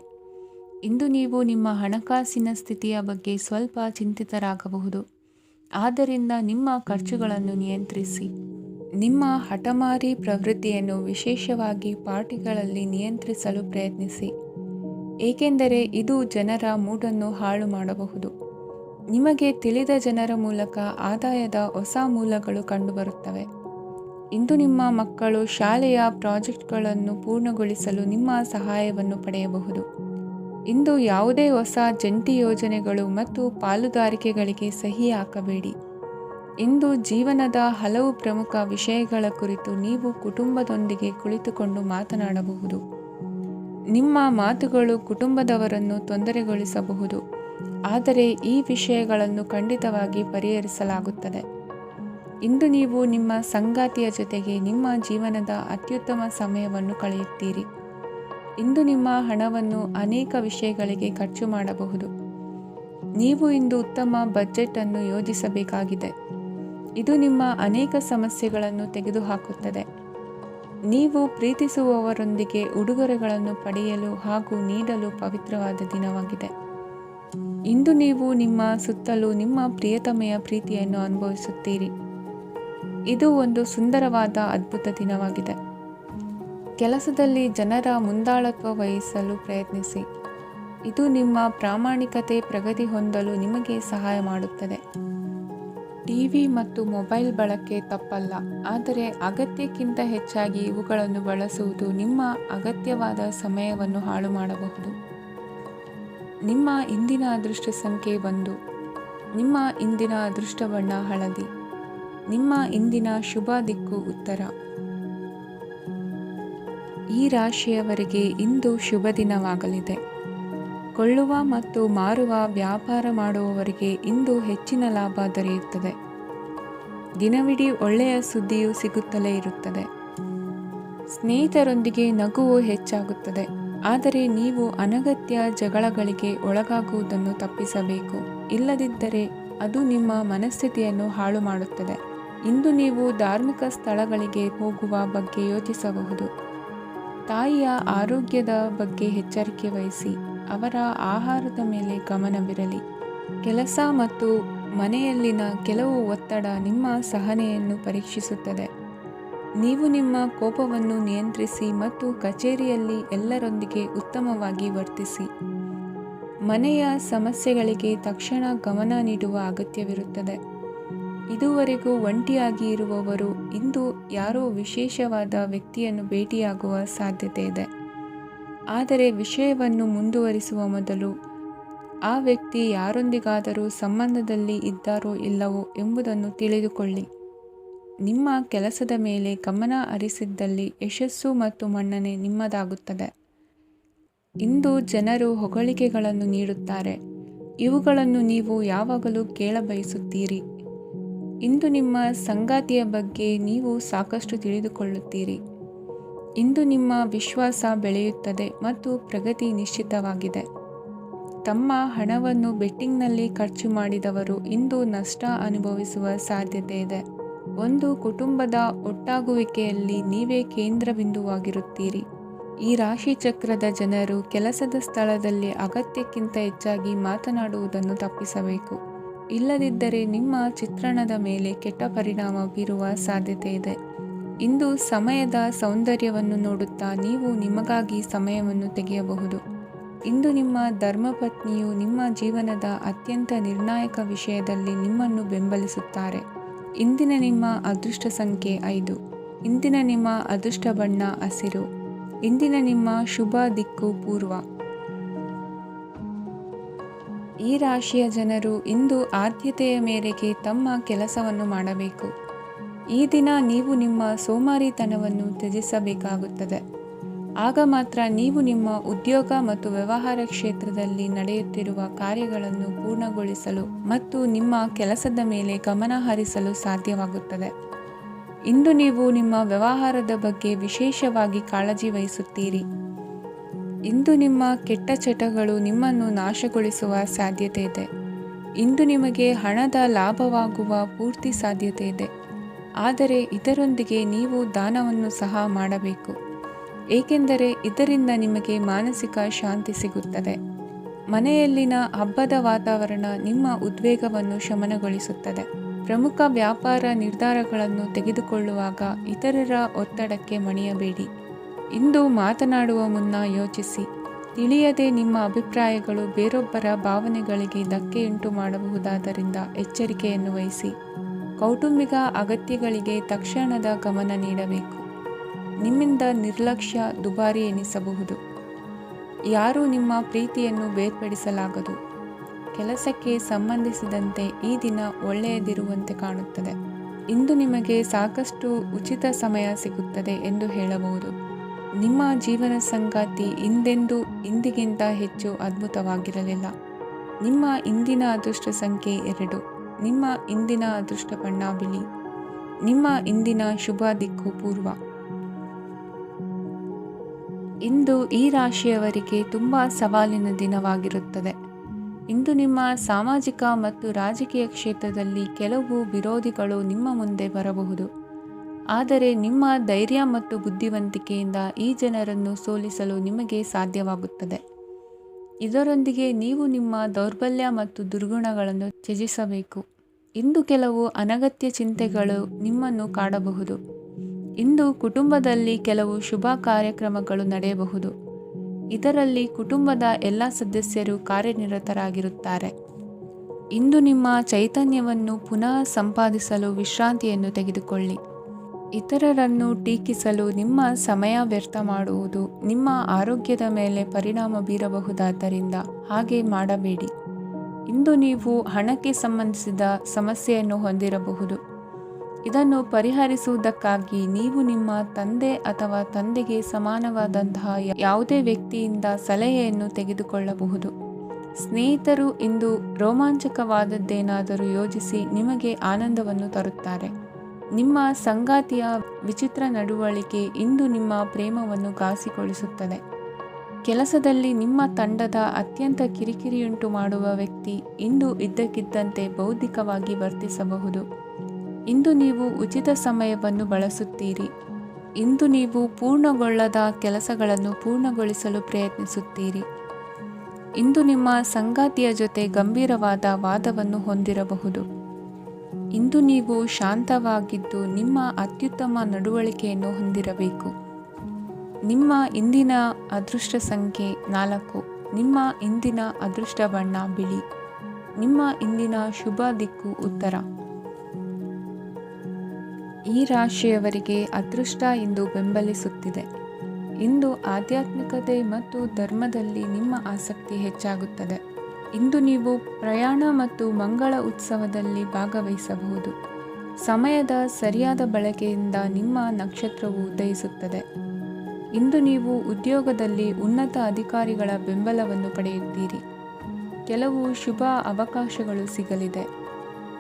ಇಂದು ನೀವು ನಿಮ್ಮ ಹಣಕಾಸಿನ ಸ್ಥಿತಿಯ ಬಗ್ಗೆ ಸ್ವಲ್ಪ ಚಿಂತಿತರಾಗಬಹುದು. ಆದ್ದರಿಂದ ನಿಮ್ಮ ಖರ್ಚುಗಳನ್ನು ನಿಯಂತ್ರಿಸಿ. ನಿಮ್ಮ ಹಠಮಾರಿ ಪ್ರವೃತ್ತಿಯನ್ನು ವಿಶೇಷವಾಗಿ ಪಾರ್ಟಿಗಳಲ್ಲಿ ನಿಯಂತ್ರಿಸಲು ಪ್ರಯತ್ನಿಸಿ, ಏಕೆಂದರೆ ಇದು ಜನರ ಮೂಡನ್ನು ಹಾಳು ಮಾಡಬಹುದು. ನಿಮಗೆ ತಿಳಿದ ಜನರ ಮೂಲಕ ಆದಾಯದ ಹೊಸ ಮೂಲಗಳು ಕಂಡುಬರುತ್ತವೆ. ಇಂದು ನಿಮ್ಮ ಮಕ್ಕಳು ಶಾಲೆಯ ಪ್ರಾಜೆಕ್ಟ್ಗಳನ್ನು ಪೂರ್ಣಗೊಳಿಸಲು ನಿಮ್ಮ ಸಹಾಯವನ್ನು ಪಡೆಯಬಹುದು. ಇಂದು ಯಾವುದೇ ಹೊಸ ಜಂಟಿ ಯೋಜನೆಗಳು ಮತ್ತು ಪಾಲುದಾರಿಕೆಗಳಿಗೆ ಸಹಿ ಹಾಕಬೇಡಿ. ಇಂದು ಜೀವನದ ಹಲವು ಪ್ರಮುಖ ವಿಷಯಗಳ ಕುರಿತು ನೀವು ಕುಟುಂಬದೊಂದಿಗೆ ಕುಳಿತುಕೊಂಡು ಮಾತನಾಡಬಹುದು. ನಿಮ್ಮ ಮಾತುಗಳು ಕುಟುಂಬದವರನ್ನು ತೊಂದರೆಗೊಳಿಸಬಹುದು, ಆದರೆ ಈ ವಿಷಯಗಳನ್ನು ಖಂಡಿತವಾಗಿ ಪರಿಹರಿಸಲಾಗುತ್ತದೆ. ಇಂದು ನೀವು ನಿಮ್ಮ ಸಂಗಾತಿಯ ಜೊತೆಗೆ ನಿಮ್ಮ ಜೀವನದ ಅತ್ಯುತ್ತಮ ಸಮಯವನ್ನು ಕಳೆಯುತ್ತೀರಿ. ಇಂದು ನಿಮ್ಮ ಹಣವನ್ನು ಅನೇಕ ವಿಷಯಗಳಿಗೆ ಖರ್ಚು ಮಾಡಬಹುದು. ನೀವು ಇಂದು ಉತ್ತಮ ಬಜೆಟ್ ಅನ್ನು ಯೋಜಿಸಬೇಕಾಗಿದೆ. ಇದು ನಿಮ್ಮ ಅನೇಕ ಸಮಸ್ಯೆಗಳನ್ನು ತೆಗೆದುಹಾಕುತ್ತದೆ. ನೀವು ಪ್ರೀತಿಸುವವರೊಂದಿಗೆ ಉಡುಗೊರೆಗಳನ್ನು ಪಡೆಯಲು ಹಾಗೂ ನೀಡಲು ಪವಿತ್ರವಾದ ದಿನವಾಗಿದೆ. ಇಂದು ನೀವು ನಿಮ್ಮ ಸುತ್ತಲೂ ನಿಮ್ಮ ಪ್ರಿಯತಮೆಯ ಪ್ರೀತಿಯನ್ನು ಅನುಭವಿಸುತ್ತೀರಿ. ಇದು ಒಂದು ಸುಂದರವಾದ ಅದ್ಭುತ ದಿನವಾಗಿದೆ. ಕೆಲಸದಲ್ಲಿ ಜನರ ಮುಂದಾಳತ್ವ ವಹಿಸಲು ಪ್ರಯತ್ನಿಸಿ. ಇದು ನಿಮ್ಮ ಪ್ರಾಮಾಣಿಕತೆ ಪ್ರಗತಿ ಹೊಂದಲು ನಿಮಗೆ ಸಹಾಯ ಮಾಡುತ್ತದೆ. ಟಿವಿ ಮತ್ತು ಮೊಬೈಲ್ ಬಳಕೆ ತಪ್ಪಲ್ಲ, ಆದರೆ ಅಗತ್ಯಕ್ಕಿಂತ ಹೆಚ್ಚಾಗಿ ಇವುಗಳನ್ನು ಬಳಸುವುದು ನಿಮ್ಮ ಅಗತ್ಯವಾದ ಸಮಯವನ್ನು ಹಾಳು ಮಾಡಬಹುದು. ನಿಮ್ಮ ಇಂದಿನ ಅದೃಷ್ಟ ಸಂಖ್ಯೆ 1. ನಿಮ್ಮ ಇಂದಿನ ಅದೃಷ್ಟ ಬಣ್ಣ ಹಳದಿ. ನಿಮ್ಮ ಇಂದಿನ ಶುಭ ದಿಕ್ಕು ಉತ್ತರ. ಈ ರಾಶಿಯವರಿಗೆ ಇಂದು ಶುಭ ದಿನವಾಗಲಿದೆ. ಕೊಳ್ಳುವ ಮತ್ತು ಮಾರುವ ವ್ಯಾಪಾರ ಮಾಡುವವರಿಗೆ ಇಂದು ಹೆಚ್ಚಿನ ಲಾಭ ದೊರೆಯುತ್ತದೆ. ದಿನವಿಡೀ ಒಳ್ಳೆಯ ಸುದ್ದಿಯು ಸಿಗುತ್ತಲೇ ಇರುತ್ತದೆ. ಸ್ನೇಹಿತರೊಂದಿಗೆ ನಗುವು ಹೆಚ್ಚಾಗುತ್ತದೆ, ಆದರೆ ನೀವು ಅನಗತ್ಯ ಜಗಳಗಳಿಗೆ ಒಳಗಾಗುವುದನ್ನು ತಪ್ಪಿಸಬೇಕು, ಇಲ್ಲದಿದ್ದರೆ ಅದು ನಿಮ್ಮ ಮನಸ್ಥಿತಿಯನ್ನು ಹಾಳು ಮಾಡುತ್ತದೆ. ಇಂದು ನೀವು ಧಾರ್ಮಿಕ ಸ್ಥಳಗಳಿಗೆ ಹೋಗುವ ಬಗ್ಗೆ ಯೋಚಿಸಬಹುದು. ತಾಯಿಯ ಆರೋಗ್ಯದ ಬಗ್ಗೆ ಎಚ್ಚರಿಕೆ ವಹಿಸಿ. ಅವರ ಆಹಾರದ ಮೇಲೆ ಗಮನವಿರಲಿ. ಕೆಲಸ ಮತ್ತು ಮನೆಯಲ್ಲಿನ ಕೆಲವು ಒತ್ತಡ ನಿಮ್ಮ ಸಹನೆಯನ್ನು ಪರೀಕ್ಷಿಸುತ್ತದೆ. ನೀವು ನಿಮ್ಮ ಕೋಪವನ್ನು ನಿಯಂತ್ರಿಸಿ ಮತ್ತು ಕಚೇರಿಯಲ್ಲಿ ಎಲ್ಲರೊಂದಿಗೆ ಉತ್ತಮವಾಗಿ ವರ್ತಿಸಿ. ಮನೆಯ ಸಮಸ್ಯೆಗಳಿಗೆ ತಕ್ಷಣ ಗಮನ ನೀಡುವ ಅಗತ್ಯವಿರುತ್ತದೆ. ಇದುವರೆಗೂ ಒಂಟಿಯಾಗಿ ಇರುವವರು ಇಂದು ಯಾರೋ ವಿಶೇಷವಾದ ವ್ಯಕ್ತಿಯನ್ನು ಭೇಟಿಯಾಗುವ ಸಾಧ್ಯತೆ ಇದೆ. ಆದರೆ ವಿಷಯವನ್ನು ಮುಂದುವರಿಸುವ ಮೊದಲು ಆ ವ್ಯಕ್ತಿ ಯಾರೊಂದಿಗಾದರೂ ಸಂಬಂಧದಲ್ಲಿ ಇದ್ದಾರೋ ಇಲ್ಲವೋ ಎಂಬುದನ್ನು ತಿಳಿದುಕೊಳ್ಳಿ. ನಿಮ್ಮ ಕೆಲಸದ ಮೇಲೆ ಗಮನ ಹರಿಸಿದ್ದಲ್ಲಿ ಯಶಸ್ಸು ಮತ್ತು ಮನ್ನಣೆ ನಿಮ್ಮದಾಗುತ್ತದೆ. ಇಂದು ಜನರು ಹೊಗಳಿಕೆಗಳನ್ನು ನೀಡುತ್ತಾರೆ. ಇವುಗಳನ್ನು ನೀವು ಯಾವಾಗಲೂ ಕೇಳಬಯಸುತ್ತೀರಿ. ಇಂದು ನಿಮ್ಮ ಸಂಗಾತಿಯ ಬಗ್ಗೆ ನೀವು ಸಾಕಷ್ಟು ತಿಳಿದುಕೊಳ್ಳುತ್ತೀರಿ. ಇಂದು ನಿಮ್ಮ ವಿಶ್ವಾಸ ಬೆಳೆಯುತ್ತದೆ ಮತ್ತು ಪ್ರಗತಿ ನಿಶ್ಚಿತವಾಗಿದೆ. ತಮ್ಮ ಹಣವನ್ನು ಬೆಟ್ಟಿಂಗ್ನಲ್ಲಿ ಖರ್ಚು ಮಾಡಿದವರು ಇಂದು ನಷ್ಟ ಅನುಭವಿಸುವ ಸಾಧ್ಯತೆ ಇದೆ. ಒಂದು ಕುಟುಂಬದ ಒಟ್ಟಾಗುವಿಕೆಯಲ್ಲಿ ನೀವೇ ಕೇಂದ್ರಬಿಂದುವಾಗಿರುತ್ತೀರಿ. ಈ ರಾಶಿ ಚಕ್ರದ ಜನರು ಕೆಲಸದ ಸ್ಥಳದಲ್ಲಿ ಅಗತ್ಯಕ್ಕಿಂತ ಹೆಚ್ಚಾಗಿ ಮಾತನಾಡುವುದನ್ನು ತಪ್ಪಿಸಬೇಕು. ಇಲ್ಲದಿದ್ದರೆ ನಿಮ್ಮ ಚಿತ್ರಣದ ಮೇಲೆ ಕೆಟ್ಟ ಪರಿಣಾಮ ಬೀರುವ ಸಾಧ್ಯತೆ ಇದೆ. ಇಂದು ಸಮಯದ ಸೌಂದರ್ಯವನ್ನು ನೋಡುತ್ತಾ ನೀವು ನಿಮಗಾಗಿ ಸಮಯವನ್ನು ತೆಗೆಯಬಹುದು. ಇಂದು ನಿಮ್ಮ ಧರ್ಮಪತ್ನಿಯು ನಿಮ್ಮ ಜೀವನದ ಅತ್ಯಂತ ನಿರ್ಣಾಯಕ ವಿಷಯದಲ್ಲಿ ನಿಮ್ಮನ್ನು ಬೆಂಬಲಿಸುತ್ತಾರೆ. ಇಂದಿನ ನಿಮ್ಮ ಅದೃಷ್ಟ ಸಂಖ್ಯೆ 5. ಇಂದಿನ ನಿಮ್ಮ ಅದೃಷ್ಟ ಬಣ್ಣ ಹಸಿರು. ಇಂದಿನ ನಿಮ್ಮ ಶುಭ ದಿಕ್ಕು ಪೂರ್ವ. ಈ ರಾಶಿಯ ಜನರು ಇಂದು ಆದ್ಯತೆಯ ಮೇರೆಗೆ ತಮ್ಮ ಕೆಲಸವನ್ನು ಮಾಡಬೇಕು. ಈ ದಿನ ನೀವು ನಿಮ್ಮ ಸೋಮಾರಿತನವನ್ನು ತ್ಯಜಿಸಬೇಕಾಗುತ್ತದೆ. ಆಗ ಮಾತ್ರ ನೀವು ನಿಮ್ಮ ಉದ್ಯೋಗ ಮತ್ತು ವ್ಯವಹಾರ ಕ್ಷೇತ್ರದಲ್ಲಿ ನಡೆಯುತ್ತಿರುವ ಕಾರ್ಯಗಳನ್ನು ಪೂರ್ಣಗೊಳಿಸಲು ಮತ್ತು ನಿಮ್ಮ ಕೆಲಸದ ಮೇಲೆ ಗಮನ ಹರಿಸಲು ಸಾಧ್ಯವಾಗುತ್ತದೆ. ಇಂದು ನೀವು ನಿಮ್ಮ ವ್ಯವಹಾರದ ಬಗ್ಗೆ ವಿಶೇಷವಾಗಿ ಕಾಳಜಿ ವಹಿಸುತ್ತೀರಿ. ಇಂದು ನಿಮ್ಮ ಕೆಟ್ಟ ಚಟಗಳು ನಿಮ್ಮನ್ನು ನಾಶಗೊಳಿಸುವ ಸಾಧ್ಯತೆ ಇದೆ. ಇಂದು ನಿಮಗೆ ಹಣದ ಲಾಭವಾಗುವ ಪೂರ್ತಿ ಸಾಧ್ಯತೆ ಇದೆ. ಆದರೆ ಇದರೊಂದಿಗೆ ನೀವು ದಾನವನ್ನು ಸಹ ಮಾಡಬೇಕು, ಏಕೆಂದರೆ ಇದರಿಂದ ನಿಮಗೆ ಮಾನಸಿಕ ಶಾಂತಿ ಸಿಗುತ್ತದೆ. ಮನೆಯಲ್ಲಿನ ಹಬ್ಬದ ವಾತಾವರಣ ನಿಮ್ಮ ಉದ್ವೇಗವನ್ನು ಶಮನಗೊಳಿಸುತ್ತದೆ. ಪ್ರಮುಖ ವ್ಯಾಪಾರ ನಿರ್ಧಾರಗಳನ್ನು ತೆಗೆದುಕೊಳ್ಳುವಾಗ ಇತರರ ಒತ್ತಡಕ್ಕೆ ಮಣಿಯಬೇಡಿ. ಇಂದು ಮಾತನಾಡುವ ಮುನ್ನ ಯೋಚಿಸಿ. ತಿಳಿಯದೆ ನಿಮ್ಮ ಅಭಿಪ್ರಾಯಗಳು ಬೇರೊಬ್ಬರ ಭಾವನೆಗಳಿಗೆ ಧಕ್ಕೆಯುಂಟು ಮಾಡಬಹುದಾದ್ದರಿಂದ ಎಚ್ಚರಿಕೆಯನ್ನು ವಹಿಸಿ. ಕೌಟುಂಬಿಕ ಅಗತ್ಯಗಳಿಗೆ ತಕ್ಷಣದ ಗಮನ ನೀಡಬೇಕು. ನಿಮ್ಮಿಂದ ನಿರ್ಲಕ್ಷ್ಯ ದುಬಾರಿ ಎನಿಸಬಹುದು. ಯಾರೂ ನಿಮ್ಮ ಪ್ರೀತಿಯನ್ನು ಬೇರ್ಪಡಿಸಲಾಗದು. ಕೆಲಸಕ್ಕೆ ಸಂಬಂಧಿಸಿದಂತೆ ಈ ದಿನ ಒಳ್ಳೆಯದಿರುವಂತೆ ಕಾಣುತ್ತದೆ. ಇಂದು ನಿಮಗೆ ಸಾಕಷ್ಟು ಉಚಿತ ಸಮಯ ಸಿಗುತ್ತದೆ ಎಂದು ಹೇಳಬಹುದು. ನಿಮ್ಮ ಜೀವನ ಸಂಗಾತಿ ಇಂದಿಗಿಂತ ಹೆಚ್ಚು ಅದ್ಭುತವಾಗಿರಲಿಲ್ಲ. ನಿಮ್ಮ ಇಂದಿನ ಅದೃಷ್ಟ ಸಂಖ್ಯೆ 2. ನಿಮ್ಮ ಇಂದಿನ ಅದೃಷ್ಟ ಬಣ್ಣ ಬಿಳಿ. ನಿಮ್ಮ ಇಂದಿನ ಶುಭ ದಿಕ್ಕು ಪೂರ್ವ. ಇಂದು ಈ ರಾಶಿಯವರಿಗೆ ತುಂಬ ಸವಾಲಿನ ದಿನವಾಗಿರುತ್ತದೆ. ಇಂದು ನಿಮ್ಮ ಸಾಮಾಜಿಕ ಮತ್ತು ರಾಜಕೀಯ ಕ್ಷೇತ್ರದಲ್ಲಿ ಕೆಲವು ವಿರೋಧಿಗಳು ನಿಮ್ಮ ಮುಂದೆ ಬರಬಹುದು. ಆದರೆ ನಿಮ್ಮ ಧೈರ್ಯ ಮತ್ತು ಬುದ್ಧಿವಂತಿಕೆಯಿಂದ ಈ ಜನರನ್ನು ಸೋಲಿಸಲು ನಿಮಗೆ ಸಾಧ್ಯವಾಗುತ್ತದೆ. ಇದರೊಂದಿಗೆ ನೀವು ನಿಮ್ಮ ದೌರ್ಬಲ್ಯ ಮತ್ತು ದುರ್ಗುಣಗಳನ್ನು ತ್ಯಜಿಸಬೇಕು. ಇಂದು ಕೆಲವು ಅನಗತ್ಯ ಚಿಂತೆಗಳು ನಿಮ್ಮನ್ನು ಕಾಡಬಹುದು. ಇಂದು ಕುಟುಂಬದಲ್ಲಿ ಕೆಲವು ಶುಭ ಕಾರ್ಯಕ್ರಮಗಳು ನಡೆಯಬಹುದು. ಇದರಲ್ಲಿ ಕುಟುಂಬದ ಎಲ್ಲ ಸದಸ್ಯರು ಕಾರ್ಯನಿರತರಾಗಿರುತ್ತಾರೆ. ಇಂದು ನಿಮ್ಮ ಚೈತನ್ಯವನ್ನು ಪುನಃ ಸಂಪಾದಿಸಲು ವಿಶ್ರಾಂತಿಯನ್ನು ತೆಗೆದುಕೊಳ್ಳಿ. ಇತರರನ್ನು ಟೀಕಿಸಲು ನಿಮ್ಮ ಸಮಯ ವ್ಯರ್ಥ ಮಾಡುವುದು ನಿಮ್ಮ ಆರೋಗ್ಯದ ಮೇಲೆ ಪರಿಣಾಮ ಬೀರಬಹುದಾದ್ದರಿಂದ ಹಾಗೆ ಮಾಡಬೇಡಿ. ಇಂದು ನೀವು ಹಣಕ್ಕೆ ಸಂಬಂಧಿಸಿದ ಸಮಸ್ಯೆಯನ್ನು ಹೊಂದಿರಬಹುದು. ಇದನ್ನು ಪರಿಹರಿಸುವುದಕ್ಕಾಗಿ ನೀವು ನಿಮ್ಮ ತಂದೆ ಅಥವಾ ತಂದೆಗೆ ಸಮಾನವಾದಂತಹ ಯಾವುದೇ ವ್ಯಕ್ತಿಯಿಂದ ಸಲಹೆಯನ್ನು ತೆಗೆದುಕೊಳ್ಳಬಹುದು. ಸ್ನೇಹಿತರು ಇಂದು ರೋಮಾಂಚಕವಾದದ್ದೇನಾದರೂ ಯೋಜಿಸಿ ನಿಮಗೆ ಆನಂದವನ್ನು ತರುತ್ತಾರೆ. ನಿಮ್ಮ ಸಂಗಾತಿಯ ವಿಚಿತ್ರ ನಡವಳಿಕೆ ಇಂದು ನಿಮ್ಮ ಪ್ರೇಮವನ್ನು ಘಾಸಿಗೊಳಿಸುತ್ತದೆ. ಕೆಲಸದಲ್ಲಿ ನಿಮ್ಮ ತಂಡದ ಅತ್ಯಂತ ಕಿರಿಕಿರಿಯುಂಟು ಮಾಡುವ ವ್ಯಕ್ತಿ ಇಂದು ಇದ್ದಕ್ಕಿದ್ದಂತೆ ಬೌದ್ಧಿಕವಾಗಿ ವರ್ತಿಸಬಹುದು. ಇಂದು ನೀವು ಉಚಿತ ಸಮಯವನ್ನು ಬಳಸುತ್ತೀರಿ. ಇಂದು ನೀವು ಪೂರ್ಣಗೊಳ್ಳದ ಕೆಲಸಗಳನ್ನು ಪೂರ್ಣಗೊಳಿಸಲು ಪ್ರಯತ್ನಿಸುತ್ತೀರಿ. ಇಂದು ನಿಮ್ಮ ಸಂಗಾತಿಯ ಜೊತೆ ಗಂಭೀರವಾದ ವಾದವನ್ನು ಹೊಂದಿರಬಹುದು. ಇಂದು ನೀವು ಶಾಂತವಾಗಿದ್ದು ನಿಮ್ಮ ಅತ್ಯುತ್ತಮ ನಡವಳಿಕೆಯನ್ನು ಹೊಂದಿರಬೇಕು. ನಿಮ್ಮ ಇಂದಿನ ಅದೃಷ್ಟ ಸಂಖ್ಯೆ 4. ನಿಮ್ಮ ಇಂದಿನ ಅದೃಷ್ಟ ಬಣ್ಣ ಬಿಳಿ. ನಿಮ್ಮ ಇಂದಿನ ಶುಭ ದಿಕ್ಕು ಉತ್ತರ. ಈ ರಾಶಿಯವರಿಗೆ ಅದೃಷ್ಟ ಇಂದು ಬೆಂಬಲಿಸುತ್ತಿದೆ. ಇಂದು ಆಧ್ಯಾತ್ಮಿಕತೆ ಮತ್ತು ಧರ್ಮದಲ್ಲಿ ನಿಮ್ಮ ಆಸಕ್ತಿ ಹೆಚ್ಚಾಗುತ್ತದೆ. ಇಂದು ನೀವು ಪ್ರಯಾಣ ಮತ್ತು ಮಂಗಳ ಉತ್ಸವದಲ್ಲಿ ಭಾಗವಹಿಸಬಹುದು. ಸಮಯದ ಸರಿಯಾದ ಬಳಕೆಯಿಂದ ನಿಮ್ಮ ನಕ್ಷತ್ರವು ಉದಯಿಸುತ್ತದೆ. ಇಂದು ನೀವು ಉದ್ಯೋಗದಲ್ಲಿ ಉನ್ನತ ಅಧಿಕಾರಿಗಳ ಬೆಂಬಲವನ್ನು ಪಡೆಯುತ್ತೀರಿ. ಕೆಲವು ಶುಭ ಅವಕಾಶಗಳು ಸಿಗಲಿದೆ.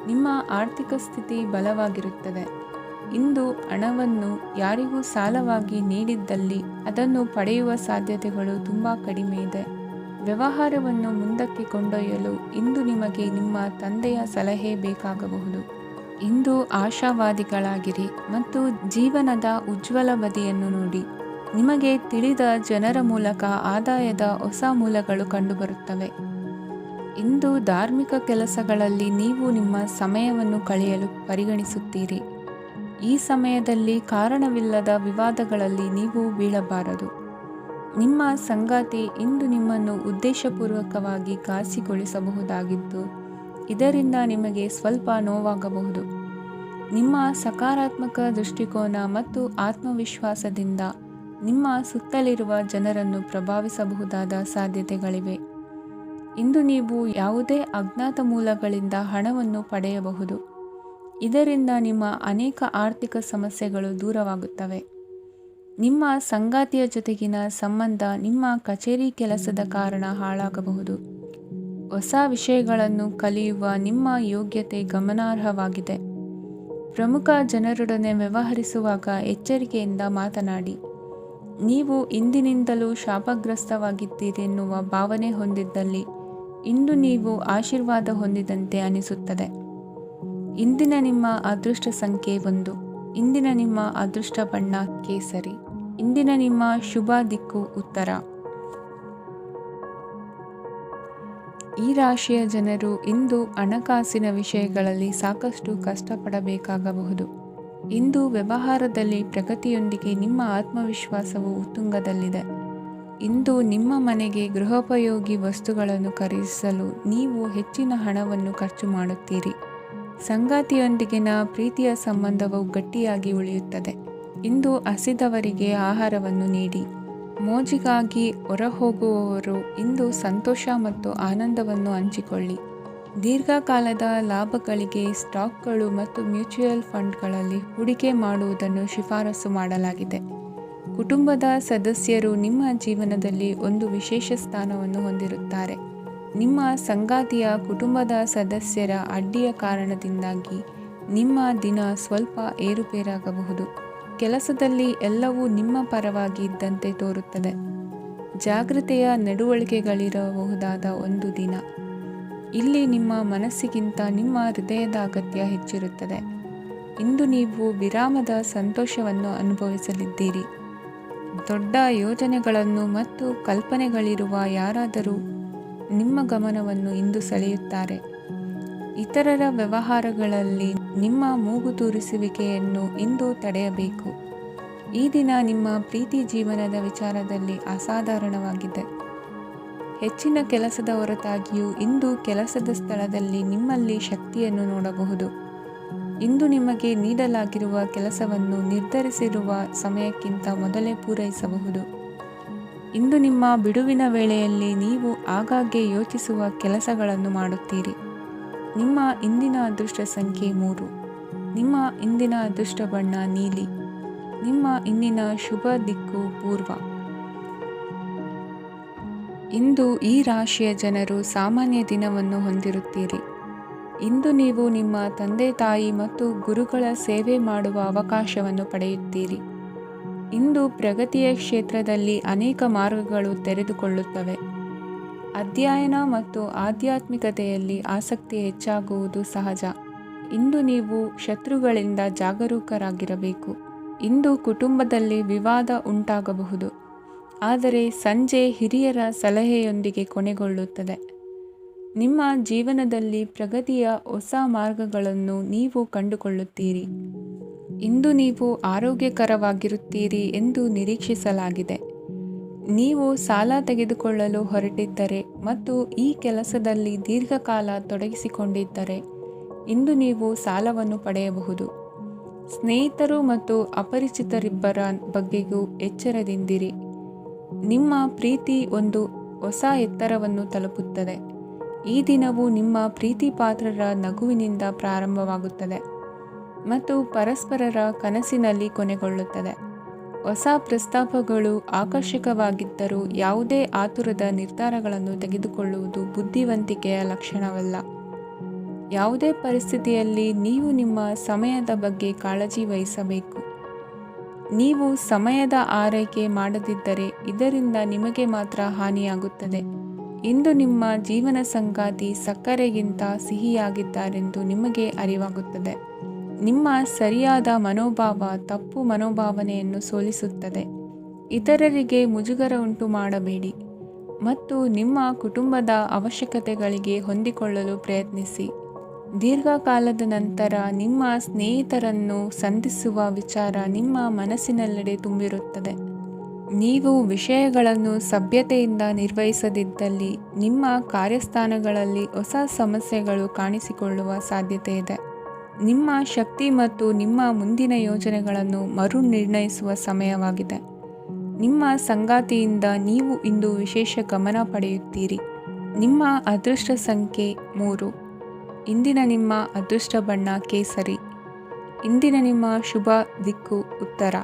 ನಿಮ್ಮ ಆರ್ಥಿಕ ಸ್ಥಿತಿ ಬಲವಾಗಿರುತ್ತದೆ. ಇಂದು ಹಣವನ್ನು ಯಾರಿಗೂ ಸಾಲವಾಗಿ ನೀಡಿದ್ದಲ್ಲಿ ಅದನ್ನು ಪಡೆಯುವ ಸಾಧ್ಯತೆಗಳು ತುಂಬ ಕಡಿಮೆ ಇದೆ. ವ್ಯವಹಾರವನ್ನು ಮುಂದಕ್ಕೆ ಕೊಂಡೊಯ್ಯಲು ಇಂದು ನಿಮಗೆ ನಿಮ್ಮ ತಂದೆಯ ಸಲಹೆ ಬೇಕಾಗಬಹುದು. ಇಂದು ಆಶಾವಾದಿಗಳಾಗಿರಿ ಮತ್ತು ಜೀವನದ ಉಜ್ವಲ ಬದಿಯನ್ನು ನೋಡಿ. ನಿಮಗೆ ತಿಳಿದ ಜನರ ಮೂಲಕ ಆದಾಯದ ಹೊಸ ಮೂಲಗಳು ಕಂಡುಬರುತ್ತವೆ. ಇಂದು ಧಾರ್ಮಿಕ ಕೆಲಸಗಳಲ್ಲಿ ನೀವು ನಿಮ್ಮ ಸಮಯವನ್ನು ಕಳೆಯಲು ಪರಿಗಣಿಸುತ್ತೀರಿ. ಈ ಸಮಯದಲ್ಲಿ ಕಾರಣವಿಲ್ಲದ ವಿವಾದಗಳಲ್ಲಿ ನೀವು ಬೀಳಬಾರದು. ನಿಮ್ಮ ಸಂಗಾತಿ ಇಂದು ನಿಮ್ಮನ್ನು ಉದ್ದೇಶಪೂರ್ವಕವಾಗಿ ಘಾಸಿಗೊಳಿಸಬಹುದಾಗಿದ್ದು ಇದರಿಂದ ನಿಮಗೆ ಸ್ವಲ್ಪ ನೋವಾಗಬಹುದು. ನಿಮ್ಮ ಸಕಾರಾತ್ಮಕ ದೃಷ್ಟಿಕೋನ ಮತ್ತು ಆತ್ಮವಿಶ್ವಾಸದಿಂದ ನಿಮ್ಮ ಸುತ್ತಲಿರುವ ಜನರನ್ನು ಪ್ರಭಾವಿಸಬಹುದಾದ ಸಾಧ್ಯತೆಗಳಿವೆ. ಇಂದು ನೀವು ಯಾವುದೇ ಅಜ್ಞಾತ ಮೂಲಗಳಿಂದ ಹಣವನ್ನು ಪಡೆಯಬಹುದು. ಇದರಿಂದ ನಿಮ್ಮ ಅನೇಕ ಆರ್ಥಿಕ ಸಮಸ್ಯೆಗಳು ದೂರವಾಗುತ್ತವೆ. ನಿಮ್ಮ ಸಂಗಾತಿಯ ಜೊತೆಗಿನ ಸಂಬಂಧ ನಿಮ್ಮ ಕಚೇರಿ ಕೆಲಸದ ಕಾರಣ ಹಾಳಾಗಬಹುದು. ಹೊಸ ವಿಷಯಗಳನ್ನು ಕಲಿಯುವ ನಿಮ್ಮ ಯೋಗ್ಯತೆ ಗಮನಾರ್ಹವಾಗಿದೆ. ಪ್ರಮುಖ ಜನರೊಡನೆ ವ್ಯವಹರಿಸುವಾಗ ಎಚ್ಚರಿಕೆಯಿಂದ ಮಾತನಾಡಿ. ನೀವು ಇಂದಿನಿಂದಲೂ ಶಾಪಗ್ರಸ್ತವಾಗಿದ್ದೀರೆನ್ನುವ ಭಾವನೆ ಹೊಂದಿದ್ದಲ್ಲಿ ಇಂದು ನೀವು ಆಶೀರ್ವಾದ ಹೊಂದಿದಂತೆ ಅನಿಸುತ್ತದೆ. ಇಂದಿನ ನಿಮ್ಮ ಅದೃಷ್ಟ ಸಂಖ್ಯೆ 1. ಇಂದಿನ ನಿಮ್ಮ ಅದೃಷ್ಟ ಬಣ್ಣ ಕೇಸರಿ. ಇಂದಿನ ನಿಮ್ಮ ಶುಭ ದಿಕ್ಕು ಉತ್ತರ. ಈ ರಾಶಿಯ ಜನರು ಇಂದು ಹಣಕಾಸಿನ ವಿಷಯಗಳಲ್ಲಿ ಸಾಕಷ್ಟು ಕಷ್ಟಪಡಬೇಕಾಗಬಹುದು. ಇಂದು ವ್ಯವಹಾರದಲ್ಲಿ ಪ್ರಗತಿಯೊಂದಿಗೆ ನಿಮ್ಮ ಆತ್ಮವಿಶ್ವಾಸವು ಉತ್ತುಂಗದಲ್ಲಿದೆ. ಇಂದು ನಿಮ್ಮ ಮನೆಗೆ ಗೃಹೋಪಯೋಗಿ ವಸ್ತುಗಳನ್ನು ಖರೀದಿಸಲು ನೀವು ಹೆಚ್ಚಿನ ಹಣವನ್ನು ಖರ್ಚು ಮಾಡುತ್ತೀರಿ. ಸಂಗಾತಿಯೊಂದಿಗಿನ ಪ್ರೀತಿಯ ಸಂಬಂಧವು ಗಟ್ಟಿಯಾಗಿ ಉಳಿಯುತ್ತದೆ. ಇಂದು ಹಸಿದವರಿಗೆ ಆಹಾರವನ್ನು ನೀಡಿ. ಮೋಜಿಗಾಗಿ ಹೊರಹೋಗುವವರು ಇಂದು ಸಂತೋಷ ಮತ್ತು ಆನಂದವನ್ನು ಹಂಚಿಕೊಳ್ಳಿ. ದೀರ್ಘಕಾಲದ ಲಾಭಗಳಿಗೆ ಸ್ಟಾಕ್ಗಳು ಮತ್ತು ಮ್ಯೂಚುವಲ್ ಫಂಡ್ಗಳಲ್ಲಿ ಹೂಡಿಕೆ ಮಾಡುವುದನ್ನು ಶಿಫಾರಸು ಮಾಡಲಾಗಿದೆ. ಕುಟುಂಬದ ಸದಸ್ಯರು ನಿಮ್ಮ ಜೀವನದಲ್ಲಿ ಒಂದು ವಿಶೇಷ ಸ್ಥಾನವನ್ನು ಹೊಂದಿರುತ್ತಾರೆ. ನಿಮ್ಮ ಸಂಗಾತಿಯ ಕುಟುಂಬದ ಸದಸ್ಯರ ಅಡ್ಡಿಯ ಕಾರಣದಿಂದಾಗಿ ನಿಮ್ಮ ದಿನ ಸ್ವಲ್ಪ ಏರುಪೇರಾಗಬಹುದು. ಕೆಲಸದಲ್ಲಿ ಎಲ್ಲವೂ ನಿಮ್ಮ ಪರವಾಗಿ ಇದ್ದಂತೆ ತೋರುತ್ತದೆ. ಜಾಗೃತೆಯ ನಡವಳಿಕೆಗಳಿರಬಹುದಾದ ಒಂದು ದಿನ. ಇಲ್ಲಿ ನಿಮ್ಮ ಮನಸ್ಸಿಗಿಂತ ನಿಮ್ಮ ಹೃದಯದ ಅಗತ್ಯ ಹೆಚ್ಚಿರುತ್ತದೆ. ಇಂದು ನೀವು ವಿರಾಮದ ಸಂತೋಷವನ್ನು ಅನುಭವಿಸಲಿದ್ದೀರಿ. ದೊಡ್ಡ ಯೋಜನೆಗಳನ್ನು ಮತ್ತು ಕಲ್ಪನೆಗಳಿರುವ ಯಾರಾದರೂ ನಿಮ್ಮ ಗಮನವನ್ನು ಇಂದು ಸೆಳೆಯುತ್ತಾರೆ. ಇತರರ ವ್ಯವಹಾರಗಳಲ್ಲಿ ನಿಮ್ಮ ಮೂಗು ತೂರಿಸುವಿಕೆಯನ್ನು ಇಂದು ತಡೆಯಬೇಕು. ಈ ದಿನ ನಿಮ್ಮ ಪ್ರೀತಿ ಜೀವನದ ವಿಚಾರದಲ್ಲಿ ಅಸಾಧಾರಣವಾಗಿದೆ. ಹೆಚ್ಚಿನ ಕೆಲಸದ ಹೊರತಾಗಿಯೂ ಇಂದು ಕೆಲಸದ ಸ್ಥಳದಲ್ಲಿ ನಿಮ್ಮಲ್ಲಿ ಶಕ್ತಿಯನ್ನು ನೋಡಬಹುದು. ಇಂದು ನಿಮಗೆ ನೀಡಲಾಗಿರುವ ಕೆಲಸವನ್ನು ನಿರ್ಧರಿಸಿರುವ ಸಮಯಕ್ಕಿಂತ ಮೊದಲೇ ಪೂರೈಸಬಹುದು. ಇಂದು ನಿಮ್ಮ ಬಿಡುವಿನ ವೇಳೆಯಲ್ಲಿ ನೀವು ಆಗಾಗ್ಗೆ ಯೋಚಿಸುವ ಕೆಲಸಗಳನ್ನು ಮಾಡುತ್ತೀರಿ. ನಿಮ್ಮ ಇಂದಿನ ಅದೃಷ್ಟ ಸಂಖ್ಯೆ 3. ನಿಮ್ಮ ಇಂದಿನ ಅದೃಷ್ಟ ಬಣ್ಣ ನೀಲಿ. ನಿಮ್ಮ ಇಂದಿನ ಶುಭ ದಿಕ್ಕು ಪೂರ್ವ. ಇಂದು ಈ ರಾಶಿಯ ಜನರು ಸಾಮಾನ್ಯ ದಿನವನ್ನು ಹೊಂದಿರುತ್ತೀರಿ. ಇಂದು ನೀವು ನಿಮ್ಮ ತಂದೆ ತಾಯಿ ಮತ್ತು ಗುರುಗಳ ಸೇವೆ ಮಾಡುವ ಅವಕಾಶವನ್ನು ಪಡೆಯುತ್ತೀರಿ. ಇಂದು ಪ್ರಗತಿಯ ಕ್ಷೇತ್ರದಲ್ಲಿ ಅನೇಕ ಮಾರ್ಗಗಳು ತೆರೆದುಕೊಳ್ಳುತ್ತವೆ. ಅಧ್ಯಯನ ಮತ್ತು ಆಧ್ಯಾತ್ಮಿಕತೆಯಲ್ಲಿ ಆಸಕ್ತಿ ಹೆಚ್ಚಾಗುವುದು ಸಹಜ. ಇಂದು ನೀವು ಶತ್ರುಗಳಿಂದ ಜಾಗರೂಕರಾಗಿರಬೇಕು. ಇಂದು ಕುಟುಂಬದಲ್ಲಿ ವಿವಾದ ಉಂಟಾಗಬಹುದು. ಆದರೆ ಸಂಜೆ ಹಿರಿಯರ ಸಲಹೆಯೊಂದಿಗೆ ಕೊನೆಗೊಳ್ಳುತ್ತದೆ. ನಿಮ್ಮ ಜೀವನದಲ್ಲಿ ಪ್ರಗತಿಯ ಹೊಸ ಮಾರ್ಗಗಳನ್ನು ನೀವು ಕಂಡುಕೊಳ್ಳುತ್ತೀರಿ. ಇಂದು ನೀವು ಆರೋಗ್ಯಕರವಾಗಿರುತ್ತೀರಿ ಎಂದು ನಿರೀಕ್ಷಿಸಲಾಗಿದೆ. ನೀವು ಸಾಲ ತೆಗೆದುಕೊಳ್ಳಲು ಹೊರಟಿದ್ದರೆ ಮತ್ತು ಈ ಕೆಲಸದಲ್ಲಿ ದೀರ್ಘಕಾಲ ತೊಡಗಿಸಿಕೊಂಡಿದ್ದರೆ ಇಂದು ನೀವು ಸಾಲವನ್ನು ಪಡೆಯಬಹುದು. ಸ್ನೇಹಿತರು ಮತ್ತು ಅಪರಿಚಿತರಿಬ್ಬರ ಬಗ್ಗೆಯೂ ಎಚ್ಚರದಿಂದಿರಿ. ನಿಮ್ಮ ಪ್ರೀತಿ ಒಂದು ಹೊಸ ಎತ್ತರವನ್ನು ತಲುಪುತ್ತದೆ. ಈ ದಿನವು ನಿಮ್ಮ ಪ್ರೀತಿಪಾತ್ರರ ನಗುವಿನಿಂದ ಪ್ರಾರಂಭವಾಗುತ್ತದೆ ಮತ್ತು ಪರಸ್ಪರರ ಕನಸಿನಲ್ಲಿ ಕೊನೆಗೊಳ್ಳುತ್ತದೆ. ಹೊಸ ಪ್ರಸ್ತಾಪಗಳು ಆಕರ್ಷಕವಾಗಿದ್ದರೂ ಯಾವುದೇ ಆತುರದ ನಿರ್ಧಾರಗಳನ್ನು ತೆಗೆದುಕೊಳ್ಳುವುದು ಬುದ್ಧಿವಂತಿಕೆಯ ಲಕ್ಷಣವಲ್ಲ. ಯಾವುದೇ ಪರಿಸ್ಥಿತಿಯಲ್ಲಿ ನೀವು ನಿಮ್ಮ ಸಮಯದ ಬಗ್ಗೆ ಕಾಳಜಿ ವಹಿಸಬೇಕು. ನೀವು ಸಮಯದ ಆರೈಕೆ ಮಾಡದಿದ್ದರೆ ಇದರಿಂದ ನಿಮಗೆ ಮಾತ್ರ ಹಾನಿಯಾಗುತ್ತದೆ. ಇಂದು ನಿಮ್ಮ ಜೀವನ ಸಂಗಾತಿ ಸಕ್ಕರೆಗಿಂತ ಸಿಹಿಯಾಗಿದ್ದಾರೆಂದು ನಿಮಗೆ ಅರಿವಾಗುತ್ತದೆ. ನಿಮ್ಮ ಸರಿಯಾದ ಮನೋಭಾವ ತಪ್ಪು ಮನೋಭಾವನೆಯನ್ನು ಸೋಲಿಸುತ್ತದೆ. ಇತರರಿಗೆ ಮುಜುಗರ ಉಂಟು ಮಾಡಬೇಡಿ ಮತ್ತು ನಿಮ್ಮ ಕುಟುಂಬದ ಅವಶ್ಯಕತೆಗಳಿಗೆ ಹೊಂದಿಕೊಳ್ಳಲು ಪ್ರಯತ್ನಿಸಿ. ದೀರ್ಘಕಾಲದ ನಂತರ ನಿಮ್ಮ ಸ್ನೇಹಿತರನ್ನು ಸಂಧಿಸುವ ವಿಚಾರ ನಿಮ್ಮ ಮನಸ್ಸಿನೆಲ್ಲೆಡೆ ತುಂಬಿರುತ್ತದೆ. ನೀವು ವಿಷಯಗಳನ್ನು ಸಭ್ಯತೆಯಿಂದ ನಿರ್ವಹಿಸದಿದ್ದಲ್ಲಿ ನಿಮ್ಮ ಕಾರ್ಯಸ್ಥಾನಗಳಲ್ಲಿ ಹೊಸ ಸಮಸ್ಯೆಗಳು ಕಾಣಿಸಿಕೊಳ್ಳುವ ಸಾಧ್ಯತೆ ಇದೆ. ನಿಮ್ಮ ಶಕ್ತಿ ಮತ್ತು ನಿಮ್ಮ ಮುಂದಿನ ಯೋಜನೆಗಳನ್ನು ಮರು ನಿರ್ಣಯಿಸುವ ಸಮಯವಾಗಿದೆ. ನಿಮ್ಮ ಸಂಗಾತಿಯಿಂದ ನೀವು ಇಂದು ವಿಶೇಷ ಗಮನ ಪಡೆಯುತ್ತೀರಿ. ನಿಮ್ಮ ಅದೃಷ್ಟ ಸಂಖ್ಯೆ 3. ಇಂದಿನ ನಿಮ್ಮ ಅದೃಷ್ಟ ಬಣ್ಣ ಕೇಸರಿ. ಇಂದಿನ ನಿಮ್ಮ ಶುಭ ದಿಕ್ಕು ಉತ್ತರ.